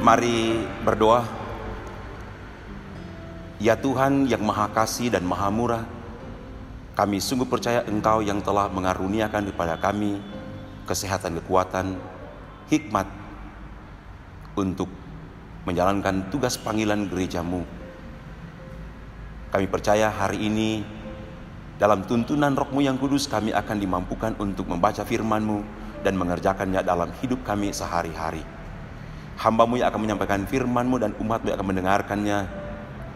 Mari berdoa. Ya Tuhan yang Maha Kasih dan Maha Murah, kami sungguh percaya Engkau yang telah mengaruniakan kepada kami kesehatan, kekuatan, hikmat untuk menjalankan tugas panggilan gereja-Mu. Kami percaya hari ini dalam tuntunan Roh-Mu yang kudus kami akan dimampukan untuk membaca firman-Mu dan mengerjakannya dalam hidup kami sehari-hari. Hamba-Mu yang akan menyampaikan firman-Mu dan umat-Mu yang akan mendengarkannya,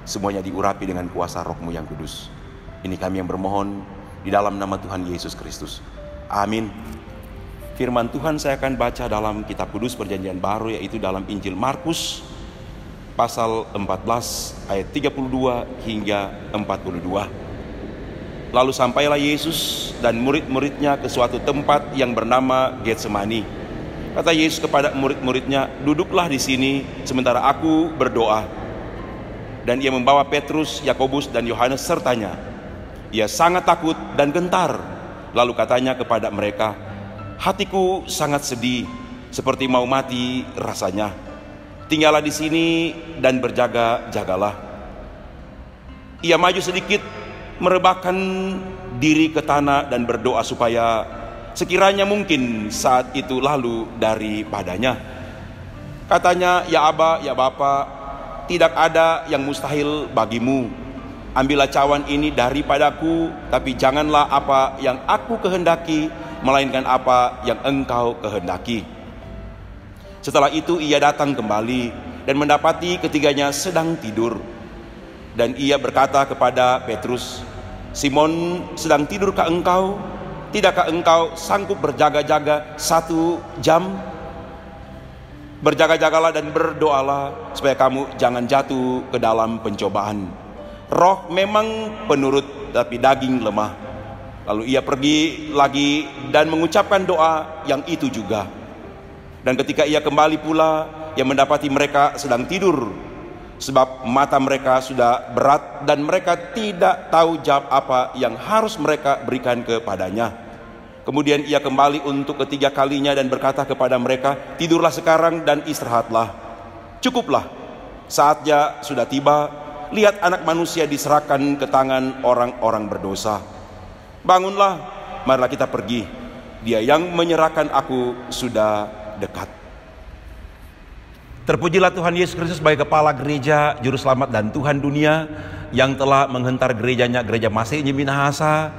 semuanya diurapi dengan kuasa Roh-Mu yang kudus. Ini kami yang bermohon di dalam nama Tuhan Yesus Kristus. Amin. Firman Tuhan saya akan baca dalam kitab kudus perjanjian baru, yaitu dalam Injil Markus pasal 14 ayat 32 hingga 42. Lalu sampailah Yesus dan murid-muridnya ke suatu tempat yang bernama Getsemani. Kata Yesus kepada murid-muridnya, "Duduklah di sini sementara aku berdoa." Dan ia membawa Petrus, Yakobus, dan Yohanes sertanya. Ia sangat takut dan gentar. Lalu katanya kepada mereka, "Hatiku sangat sedih, seperti mau mati rasanya. Tinggallah di sini dan berjaga-jagalah." Ia maju sedikit, merebahkan diri ke tanah dan berdoa supaya sekiranya mungkin saat itu lalu daripadanya. Katanya, "Ya Aba, ya Bapa, tidak ada yang mustahil bagimu. Ambillah cawan ini daripadaku, tapi janganlah apa yang aku kehendaki, melainkan apa yang Engkau kehendaki." Setelah itu ia datang kembali dan mendapati ketiganya sedang tidur. Dan ia berkata kepada Petrus, "Simon, sedang tidurkah engkau? Tidakkah engkau sanggup berjaga-jaga 1 jam? Berjaga-jagalah dan berdoalah supaya kamu jangan jatuh ke dalam pencobaan. Roh memang penurut, tapi daging lemah." Lalu ia pergi lagi dan mengucapkan doa yang itu juga. Dan ketika ia kembali pula, ia mendapati mereka sedang tidur, sebab mata mereka sudah berat dan mereka tidak tahu jawab apa yang harus mereka berikan kepadanya. Kemudian ia kembali untuk ketiga kalinya dan berkata kepada mereka, "Tidurlah sekarang dan istirahatlah. Cukuplah, saatnya sudah tiba. Lihat, Anak Manusia diserahkan ke tangan orang-orang berdosa. Bangunlah, marilah kita pergi. Dia yang menyerahkan aku sudah dekat." Terpujilah Tuhan Yesus Kristus sebagai Kepala Gereja, Juru Selamat dan Tuhan dunia, yang telah menghentar gerejanya, Gereja Masih Injil Minahasa,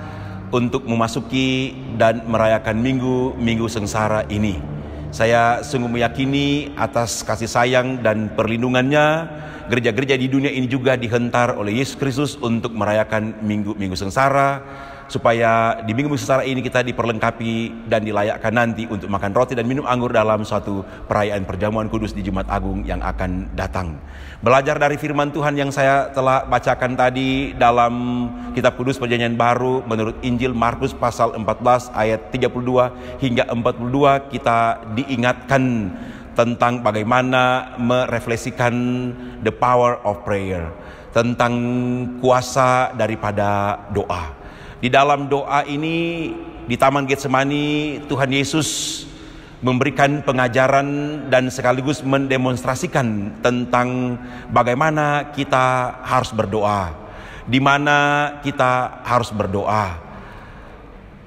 untuk memasuki dan merayakan minggu sengsara ini. Saya sungguh meyakini atas kasih sayang dan perlindungannya, gereja-gereja di dunia ini juga dihentar oleh Yesus Kristus untuk merayakan minggu sengsara, supaya di minggu sengsara ini kita diperlengkapi dan dilayakkan nanti untuk makan roti dan minum anggur dalam suatu perayaan perjamuan kudus di Jumat Agung yang akan datang. Belajar dari firman Tuhan yang saya telah bacakan tadi dalam kitab kudus perjanjian baru menurut Injil Markus pasal 14 ayat 32 hingga 42, kita diingatkan tentang bagaimana merefleksikan the power of prayer, tentang kuasa daripada doa. Di dalam doa ini, di Taman Getsemani, Tuhan Yesus memberikan pengajaran dan sekaligus mendemonstrasikan tentang bagaimana kita harus berdoa, di mana kita harus berdoa,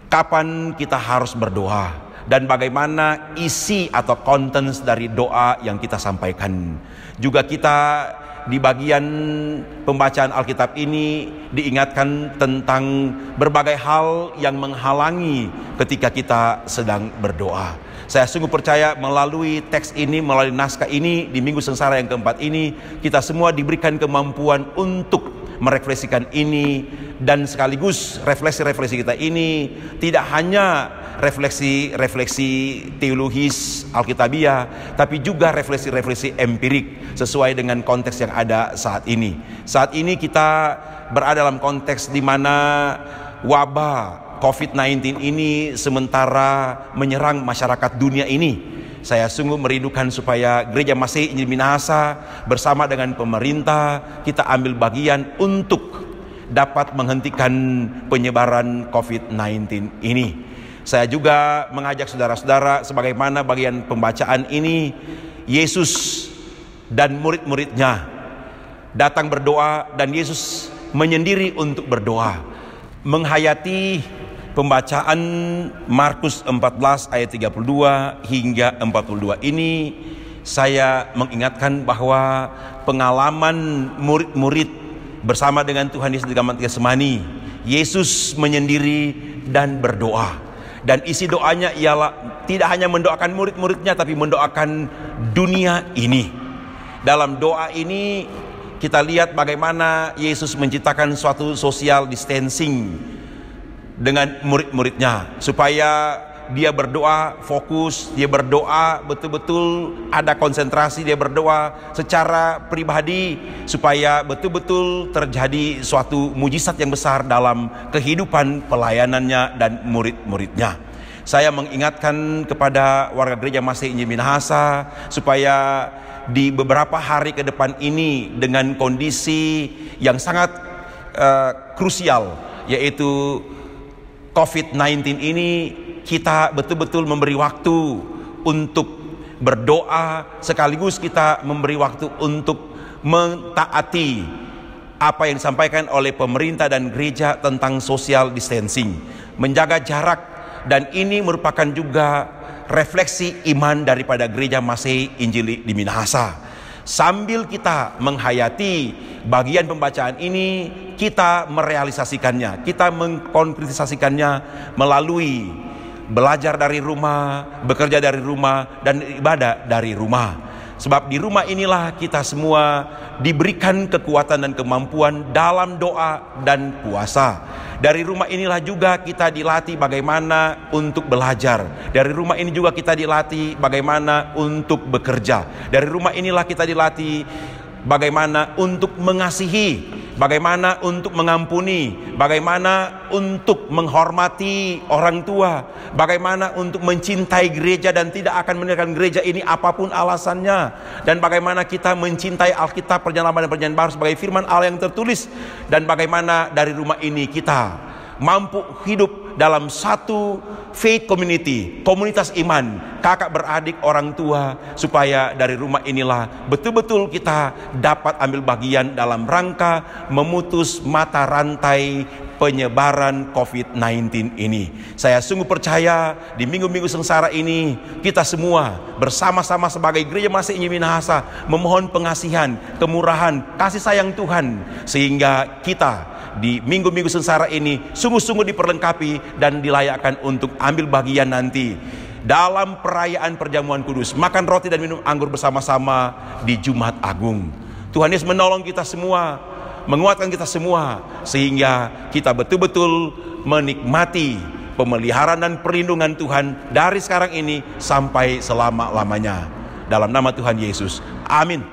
kapan kita harus berdoa, dan bagaimana isi atau contents dari doa yang kita sampaikan. Juga kita di bagian pembacaan Alkitab ini diingatkan tentang berbagai hal yang menghalangi ketika kita sedang berdoa. Saya sungguh percaya melalui teks ini, melalui naskah ini, di minggu sengsara yang keempat ini, kita semua diberikan kemampuan untuk merefleksikan ini, dan sekaligus refleksi-refleksi kita ini tidak hanya refleksi teologis Alkitabiah, tapi juga refleksi empirik sesuai dengan konteks yang ada saat ini. Saat ini kita berada dalam konteks di mana wabah COVID-19 ini sementara menyerang masyarakat dunia ini. Saya sungguh merindukan supaya Gereja Masih Injil Minahasa bersama dengan pemerintah kita ambil bagian untuk dapat menghentikan penyebaran COVID-19 ini. Saya juga mengajak saudara-saudara, sebagaimana bagian pembacaan ini, Yesus dan murid-muridnya datang berdoa, dan Yesus menyendiri untuk berdoa. Menghayati pembacaan Markus 14 ayat 32 hingga 42 ini, saya mengingatkan bahwa pengalaman murid-murid bersama dengan Tuhan Yesus di Taman Getsemani, Yesus menyendiri dan berdoa. Dan isi doanya ialah tidak hanya mendoakan murid-muridnya, tapi mendoakan dunia ini. Dalam doa ini kita lihat bagaimana Yesus menciptakan suatu social distancing dengan murid-muridnya, supaya dia berdoa fokus, dia berdoa betul-betul ada konsentrasi, dia berdoa secara pribadi supaya betul-betul terjadi suatu mujizat yang besar dalam kehidupan pelayanannya dan murid-muridnya. Saya mengingatkan kepada warga gereja Masih Injil Minahasa supaya di beberapa hari ke depan ini, dengan kondisi yang sangat krusial yaitu COVID-19 ini, kita betul-betul memberi waktu untuk berdoa, sekaligus kita memberi waktu untuk mentaati apa yang disampaikan oleh pemerintah dan gereja tentang social distancing, menjaga jarak. Dan ini merupakan juga refleksi iman daripada gereja Masih Injil di Minahasa. Sambil kita menghayati bagian pembacaan ini, kita merealisasikannya, kita mengkonkretisasikannya melalui belajar dari rumah, bekerja dari rumah, dan ibadah dari rumah. Sebab di rumah inilah kita semua diberikan kekuatan dan kemampuan dalam doa dan puasa. Dari rumah inilah juga kita dilatih bagaimana untuk belajar. Dari rumah ini juga kita dilatih bagaimana untuk bekerja. Dari rumah inilah kita dilatih bagaimana untuk mengasihi, bagaimana untuk mengampuni, bagaimana untuk menghormati orang tua, bagaimana untuk mencintai gereja dan tidak akan meninggalkan gereja ini apapun alasannya, dan bagaimana kita mencintai Alkitab, Perjanjian Lama dan Perjanjian Baru sebagai firman Allah yang tertulis, dan bagaimana dari rumah ini kita mampu hidup dalam satu faith community, komunitas iman, kakak beradik, orang tua, supaya dari rumah inilah betul-betul kita dapat ambil bagian dalam rangka memutus mata rantai penyebaran COVID-19 ini. Saya sungguh percaya di minggu-minggu sengsara ini kita semua bersama-sama sebagai gereja Masih Injil Minahasa memohon pengasihan, kemurahan, kasih sayang Tuhan, sehingga kita di minggu-minggu sengsara ini sungguh-sungguh diperlengkapi dan dilayakkan untuk ambil bagian nanti dalam perayaan perjamuan kudus, makan roti dan minum anggur bersama-sama di Jumat Agung. Tuhan Yesus menolong kita semua, menguatkan kita semua, sehingga kita betul-betul menikmati pemeliharaan dan perlindungan Tuhan dari sekarang ini sampai selama-lamanya. Dalam nama Tuhan Yesus, amin.